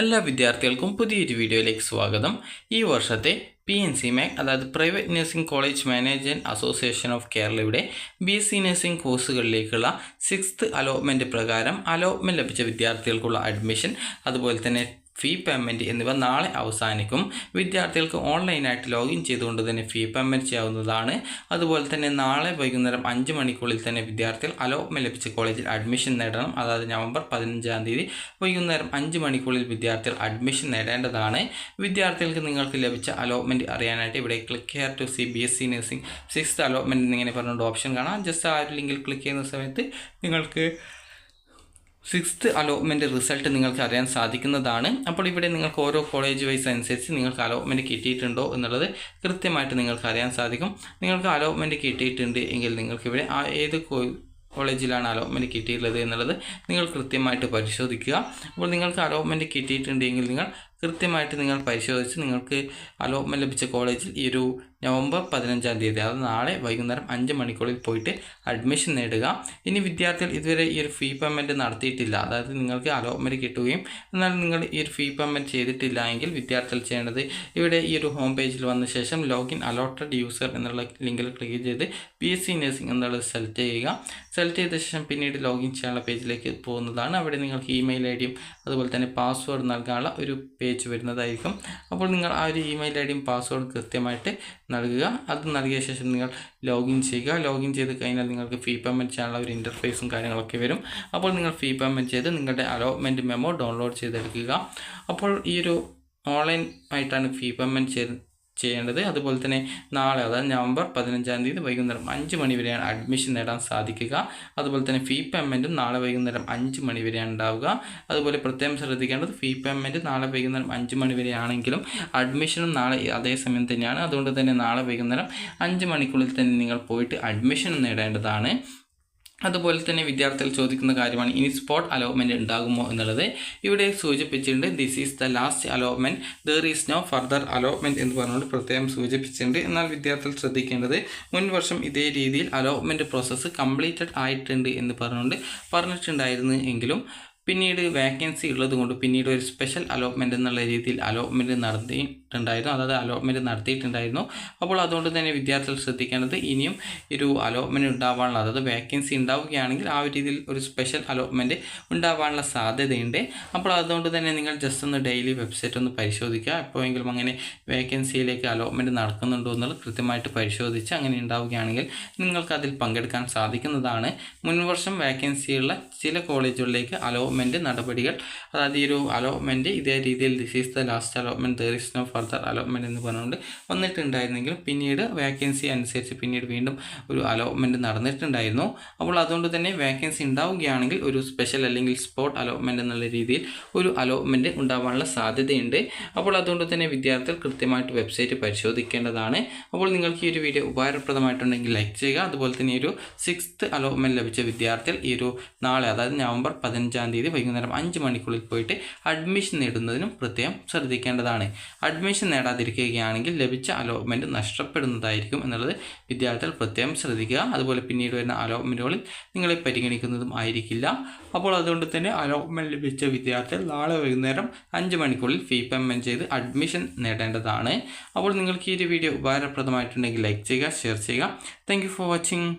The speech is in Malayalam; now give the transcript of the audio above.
എല്ലാ വിദ്യാർത്ഥികൾക്കും പുതിയൊരു വീഡിയോയിലേക്ക് സ്വാഗതം. ഈ വർഷത്തെ PNC-MAC അതായത് private nursing college management association of കേരളയുടെ BSc നഴ്സിംഗ് കോഴ്സുകളിലേക്കുള്ള 6th അലോട്ട്മെൻറ്റ് പ്രകാരം അലോട്ട്മെൻറ്റ് ലഭിച്ച വിദ്യാർത്ഥികൾക്കുള്ള അഡ്മിഷൻ, അതുപോലെ തന്നെ ഫീ പേയ്മെൻറ്റ് എന്നിവ നാളെ അവസാനിക്കും. വിദ്യാർത്ഥികൾക്ക് ഓൺലൈനായിട്ട് ലോഗിൻ ചെയ്തുകൊണ്ട് തന്നെ ഫീ പേയ്മെൻറ്റ് ചെയ്യാവുന്നതാണ്. അതുപോലെ തന്നെ നാളെ വൈകുന്നേരം 5 മണിക്കുള്ളിൽ തന്നെ വിദ്യാർത്ഥികൾ അലോട്ട്മെൻറ്റ് ലഭിച്ച കോളേജിൽ അഡ്മിഷൻ നേടണം. അതായത് നവംബർ 15-ാം തീയതി വൈകുന്നേരം 5 മണിക്കുള്ളിൽ വിദ്യാർത്ഥികൾ അഡ്മിഷൻ നേടേണ്ടതാണ്. വിദ്യാർത്ഥികൾക്ക് നിങ്ങൾക്ക് ലഭിച്ച അലോട്ട്മെൻറ്റ് അറിയാനായിട്ട് ഇവിടെ click here to see BSc nursing 6th allotment എന്നിങ്ങനെ പറഞ്ഞുകൊണ്ട് ഓപ്ഷൻ കാണാം. ജസ്റ്റ് ആ ഒരു ലിങ്കിൽ ക്ലിക്ക് ചെയ്യുന്ന സമയത്ത് നിങ്ങൾക്ക് 6th അലോട്ട്മെൻറ്റ് റിസൾട്ട് നിങ്ങൾക്ക് അറിയാൻ സാധിക്കുന്നതാണ്. അപ്പോൾ ഇവിടെ നിങ്ങൾക്ക് ഓരോ കോളേജ് വൈസ് അനുസരിച്ച് നിങ്ങൾക്ക് അലോട്ട്മെൻറ്റ് കിട്ടിയിട്ടുണ്ടോ എന്നുള്ളത് കൃത്യമായിട്ട് നിങ്ങൾക്ക് അറിയാൻ സാധിക്കും. നിങ്ങൾക്ക് അലോട്ട്മെൻറ്റ് കിട്ടിയിട്ടുണ്ട് എങ്കിൽ നിങ്ങൾക്കിവിടെ ഏത് കോളേജിലാണ് അലോട്ട്മെൻറ്റ് കിട്ടിയിട്ടുള്ളത് എന്നുള്ളത് നിങ്ങൾ കൃത്യമായിട്ട് പരിശോധിക്കുക. അപ്പോൾ നിങ്ങൾക്ക് അലോട്ട്മെൻറ്റ് കിട്ടിയിട്ടുണ്ടെങ്കിൽ നിങ്ങൾ കൃത്യമായിട്ട് നിങ്ങൾ പരിശോധിച്ച് നിങ്ങൾക്ക് അലോട്ട്മെൻറ്റ് ലഭിച്ച കോളേജിൽ ഈ ഒരു നവംബർ 15-ാം തീയതി അതായത് നാളെ വൈകുന്നേരം 5 മണിക്കുള്ളിൽ പോയിട്ട് അഡ്മിഷൻ നേടുക. ഇനി വിദ്യാർത്ഥികൾ ഇതുവരെ ഈ ഒരു ഫീ പേയ്മെൻറ്റ് നടത്തിയിട്ടില്ല, അതായത് നിങ്ങൾക്ക് അലോട്ട്മെൻറ്റ് കിട്ടുകയും എന്നാൽ നിങ്ങൾ ഈ ഒരു ഫീ പേയ്മെൻറ്റ് ചെയ്തിട്ടില്ല എങ്കിൽ വിദ്യാർത്ഥികൾ ചെയ്യേണ്ടത് ഇവിടെ ഈ ഒരു ഹോം പേജിൽ വന്ന ശേഷം ലോഗിൻ അലോട്ടഡ് യൂസർ എന്നുള്ള ലിങ്കിൽ ക്ലിക്ക് ചെയ്ത് BSc നഴ്സിംഗ് എന്നുള്ളത് സെലക്ട് ചെയ്യുക. സെലക്ട് ചെയ്ത ശേഷം പിന്നീട് ലോഗിൻ ചെയ്യാനുള്ള പേജിലേക്ക് പോകുന്നതാണ്. അവിടെ നിങ്ങൾക്ക് ഇമെയിൽ ഐഡിയും അതുപോലെ തന്നെ പാസ്വേഡ് നൽകാനുള്ള ഒരു പേജ് വരുന്നതായിരിക്കും. അപ്പോൾ നിങ്ങൾ ആ ഒരു ഇമെയിൽ ഐഡിയും പാസ്വേഡും കൃത്യമായിട്ട് നൽകുക. അത് നൽകിയ ശേഷം നിങ്ങൾ ലോഗിൻ ചെയ്യുക. ലോഗിൻ ചെയ്ത് കഴിഞ്ഞാൽ നിങ്ങൾക്ക് ഫീ പേയ്മെൻറ്റ് ചെയ്യാനുള്ള ഒരു ഇൻ്റർഫേസും കാര്യങ്ങളൊക്കെ വരും. അപ്പോൾ നിങ്ങൾ ഫീ പേയ്മെൻറ്റ് ചെയ്ത് നിങ്ങളുടെ അലോട്ട്മെൻറ്റ് മെമ്മോ ഡൗൺലോഡ് ചെയ്തെടുക്കുക. അപ്പോൾ ഈ ഒരു ഓൺലൈൻ ആയിട്ടാണ് ഫീ പേയ്മെൻറ്റ് ചെയ്യേണ്ടത്. അതുപോലെ തന്നെ നാളെ അതായത് നവംബർ 15-ാം തീയതി വൈകുന്നേരം 5 മണി വരെയാണ് അഡ്മിഷൻ നേടാൻ സാധിക്കുക. അതുപോലെ തന്നെ ഫീ പേയ്മെൻറ്റും നാളെ വൈകുന്നേരം 5 മണി വരെയാണ് ഉണ്ടാവുക. അതുപോലെ പ്രത്യേകം ശ്രദ്ധിക്കേണ്ടത് ഫീ പേയ്മെൻറ്റ് നാളെ വൈകുന്നേരം 5 മണി വരെയാണെങ്കിലും അഡ്മിഷനും നാളെ അതേ സമയം തന്നെയാണ്. അതുകൊണ്ട് തന്നെ നാളെ വൈകുന്നേരം 5 മണിക്കുള്ളിൽ തന്നെ നിങ്ങൾ പോയിട്ട് അഡ്മിഷൻ നേടേണ്ടതാണ്. അതുപോലെ തന്നെ വിദ്യാർത്ഥികൾ ചോദിക്കുന്ന കാര്യമാണ് ഇനി സ്പോട്ട് അലോട്ട്മെൻറ്റ് ഉണ്ടാകുമോ എന്നുള്ളത്. ഇവിടെ സൂചിപ്പിച്ചിട്ടുണ്ട് this is the last allotment, there is no further allotment എന്ന് പറഞ്ഞുകൊണ്ട് പ്രത്യേകം സൂചിപ്പിച്ചിട്ടുണ്ട്. എന്നാൽ വിദ്യാർത്ഥികൾ ശ്രദ്ധിക്കേണ്ടത് മുൻ വർഷം ഇതേ രീതിയിൽ അലോട്ട്മെൻറ്റ് പ്രോസസ്സ് കംപ്ലീറ്റഡ് ആയിട്ടുണ്ട് എന്ന് പറഞ്ഞിട്ടുണ്ടായിരുന്നു എങ്കിലും പിന്നീട് വേക്കൻസി ഉള്ളത് കൊണ്ട് പിന്നീട് ഒരു സ്പെഷ്യൽ അലോട്ട്മെൻറ്റ് എന്നുള്ള രീതിയിൽ അലോട്ട്മെൻറ്റ് നടത്തിയിട്ടുണ്ടായിരുന്നു. അപ്പോൾ അതുകൊണ്ട് തന്നെ വിദ്യാർത്ഥികൾ ശ്രദ്ധിക്കേണ്ടത് ഇനിയും ഒരു അലോട്ട്മെൻറ്റ് ഉണ്ടാവാനുള്ള, അതായത് വേക്കൻസി ഉണ്ടാവുകയാണെങ്കിൽ ആ ഒരു രീതിയിൽ ഒരു സ്പെഷ്യൽ അലോട്ട്മെൻറ്റ് ഉണ്ടാവാനുള്ള സാധ്യതയുണ്ട്. അപ്പോൾ അതുകൊണ്ട് തന്നെ നിങ്ങൾ ജസ്റ്റ് ഒന്ന് ഡെയിലി വെബ്സൈറ്റ് ഒന്ന് പരിശോധിക്കുക. എപ്പോഴെങ്കിലും അങ്ങനെ വേക്കൻസിയിലേക്ക് അലോട്ട്മെൻറ്റ് നടക്കുന്നുണ്ടോ എന്നുള്ളത് കൃത്യമായിട്ട് പരിശോധിച്ച് അങ്ങനെ ഉണ്ടാവുകയാണെങ്കിൽ നിങ്ങൾക്ക് അതിൽ പങ്കെടുക്കാൻ സാധിക്കുന്നതാണ്. മുൻവർഷം വേക്കൻസിയുള്ള ചില കോളേജുകളിലേക്ക് അലോട്ട്മെൻറ്റ് നടപടികൾ, അതായത് ഈ ഒരു അലോട്ട്മെൻറ്റ് ഇതേ രീതിയിൽ this is the last allotment there is no further allotment എന്ന് പറഞ്ഞുകൊണ്ട് വന്നിട്ടുണ്ടായിരുന്നെങ്കിലും പിന്നീട് വേക്കൻസി അനുസരിച്ച് പിന്നീട് വീണ്ടും ഒരു അലോട്ട്മെൻറ്റ് നടന്നിട്ടുണ്ടായിരുന്നു. അപ്പോൾ അതുകൊണ്ട് തന്നെ വേക്കൻസി ഉണ്ടാവുകയാണെങ്കിൽ ഒരു സ്പെഷ്യൽ അല്ലെങ്കിൽ സ്പോട്ട് അലോട്ട്മെൻറ്റ് എന്നുള്ള രീതിയിൽ ഒരു അലോട്ട്മെൻറ്റ് ഉണ്ടാവാനുള്ള സാധ്യതയുണ്ട്. അപ്പോൾ അതുകൊണ്ട് തന്നെ വിദ്യാർത്ഥികൾ കൃത്യമായിട്ട് വെബ്സൈറ്റ് പരിശോധിക്കേണ്ടതാണ്. അപ്പോൾ നിങ്ങൾക്ക് ഈ ഒരു വീഡിയോ ഉപകാരപ്രദമായിട്ടുണ്ടെങ്കിൽ ലൈക്ക് ചെയ്യുക. അതുപോലെ തന്നെ ഈ ഒരു 6th അലോട്ട്മെൻറ്റ് ലഭിച്ച വിദ്യാർത്ഥികൾ ഈ ഒരു നാളെ അതായത് നവംബർ 15-ാം തീയതി വൈകുന്നേരം 5 മണിക്കുള്ളിൽ പോയിട്ട് അഡ്മിഷൻ നേടുന്നതിനും പ്രത്യേകം ശ്രദ്ധിക്കേണ്ടതാണ്. അഡ്മിഷൻ നേടാതിരിക്കുകയാണെങ്കിൽ ലഭിച്ച അലോട്ട്മെൻറ്റ് നഷ്ടപ്പെടുന്നതായിരിക്കും എന്നുള്ളത് വിദ്യാർത്ഥികൾ പ്രത്യേകം ശ്രദ്ധിക്കുക. അതുപോലെ പിന്നീട് വരുന്ന അലോട്ട്മെൻറ്റുകളിൽ നിങ്ങളെ പരിഗണിക്കുന്നതും ആയിരിക്കില്ല. അപ്പോൾ അതുകൊണ്ട് തന്നെ അലോട്ട്മെൻറ്റ് ലഭിച്ച വിദ്യാർത്ഥികൾ നാളെ വൈകുന്നേരം 5 മണിക്കുള്ളിൽ ഫീ പേയ്മെൻറ്റ് ചെയ്ത് അഡ്മിഷൻ നേടേണ്ടതാണ്. അപ്പോൾ നിങ്ങൾക്ക് ഈ ഒരു വീഡിയോ ഉപകാരപ്രദമായിട്ടുണ്ടെങ്കിൽ ലൈക്ക് ചെയ്യുക, ഷെയർ ചെയ്യുക. Thank you for watching.